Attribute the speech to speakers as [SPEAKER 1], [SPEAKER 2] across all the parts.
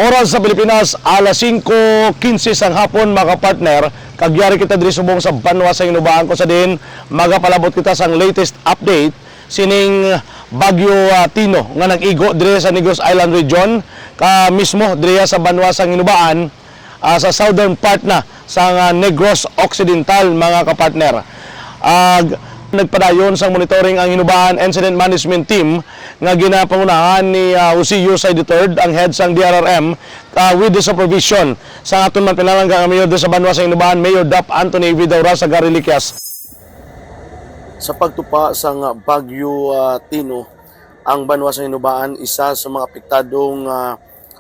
[SPEAKER 1] Oras sa Pilipinas, alas 5:15 sang hapon mga partner. Kagyari kita diri subong sa Banwa sa Inubaan ko sa din magapalabot kita sang latest update sining Bagyo Tino nga nag-igo diri sa Negros Island region ka mismo diri sa Banwa sa Inubaan sa southern part na sa Negros Occidental mga kapartner. Nagpadayon sa monitoring ang Hinubaan Incident Management Team nga ginapangunahan ni Jose Yusay III, ang head sang DRRM, with the supervision sa aton man pinalangga ang mayor sa Banwa sa Hinubaan, Mayor Dap Anthony Vidaura sa Gariliquias.
[SPEAKER 2] Sa pagtupa sa Bagyo Tino, ang Banwa sa Hinubaan isa sa mga apektadong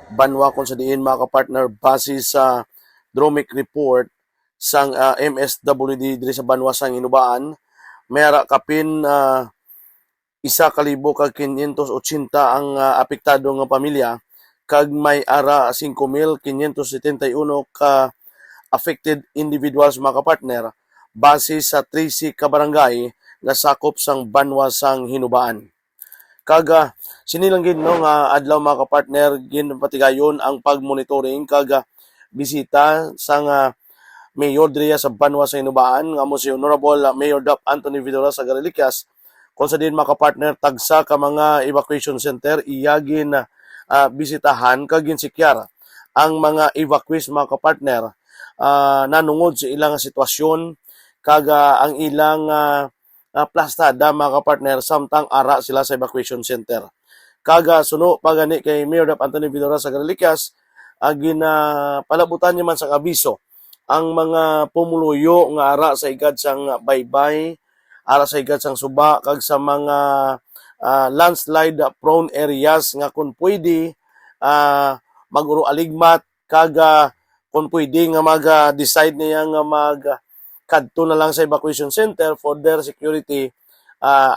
[SPEAKER 2] banwa kung sa diin mga kapartner base sa Dromic report sang MSWD diri sa Banwa sa Hinubaan. Mayara kapin 1,580 ang apektado nga pamilya kag may ara 5,571 ka affected individuals mga kapartner base sa 30 ka barangay nga sakop sang Banwa sang Hinubaan. Kaga sinilanggid no nga adlaw mga kapartner ginpatigayon ang pagmonitoring kaga bisita sang Mayor Drea sa Banwa sa Hinubaan nga mo si Honorable Mayor Dap Anthony Vidaura sa Gariliquias kung sa din mga kapartner tagsa ka mga evacuation center iyagin bisitahan kag ginsikyar ang mga evacuees mga kapartner nanungod sa ilang sitwasyon kaga ang ilang plastada mga kapartner samtang ara sila sa evacuation center. Kaga suno pagani kay Mayor Dap Anthony Vidaura sa Gariliquias palabutan niya man sa abiso ang mga pumuluyo nga ara sa igad sang baybay, ara sa igad sang suba kag sa mga landslide prone areas nga kung pwede maguro aligmat kag kung pwede nga mag-decide niya nga kadto na lang sa evacuation center for their security.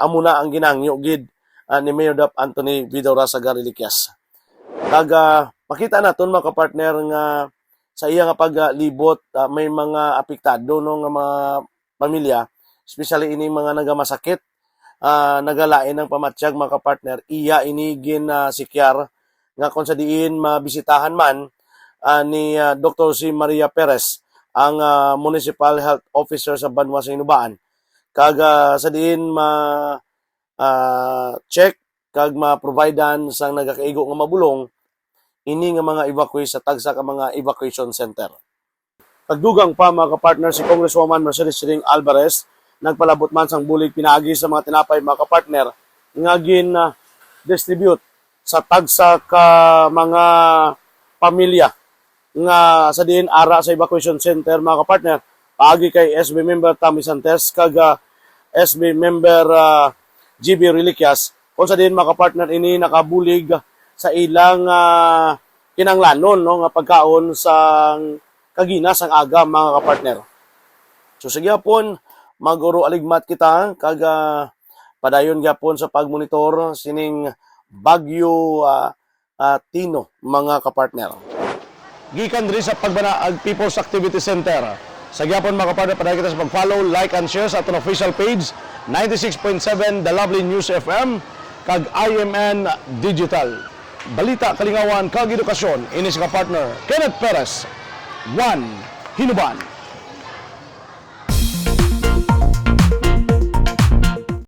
[SPEAKER 2] Amo na ang ginangyo gid ni Mayor Dap Anthony Vidaura sa Gariliquias. Kag makita naton mga kapartner nga sa iya nga paglibot may mga apektado no nga mga pamilya, especially ini mga nagamasakit, nagalain ng pamatsyag mga kapartner, iya inigin sikyar nga kung sa diin mabisitahan man ni Dr. si Maria Perez, ang Municipal Health Officer sa Banwa sa Hinubaan. Kag sa diin check kag ma-providean sang nagakaigo nga mabulong ini nga mga evacuee sa tagsa ka mga evacuation center. Pagdugang pa mga kapartner si Congresswoman Mercedes Ring Alvarez nagpalabot man sang bulig pinaagi sa mga tinapay mga kapartner nga distribute sa tagsa ka mga pamilya nga sa diin ara sa evacuation center mga kapartner paagi kay SB member Tammy Santes kag SB member GB Reliquias kung sa diin mga kapartner ini nakabulig sa ilang kinanglanon no nga pagkaon sa kaginas ang aga mga kapartner. So sige gyapon maguro aligmat kita kag padayon gyapon sa pagmonitor sining Bagyo Tino mga kapartner.
[SPEAKER 1] Gikan diri sa Pagbanaag People's Activity Center. Sa gyapon mga kapartner padayon kita sa pag-follow, like and share sa aton official page 96.7 The Lovely News FM kag IMN Digital. Balita, kalingawan, kag edukasyon, ini sa kapartner Kenneth Perez, 1 Hinubaan.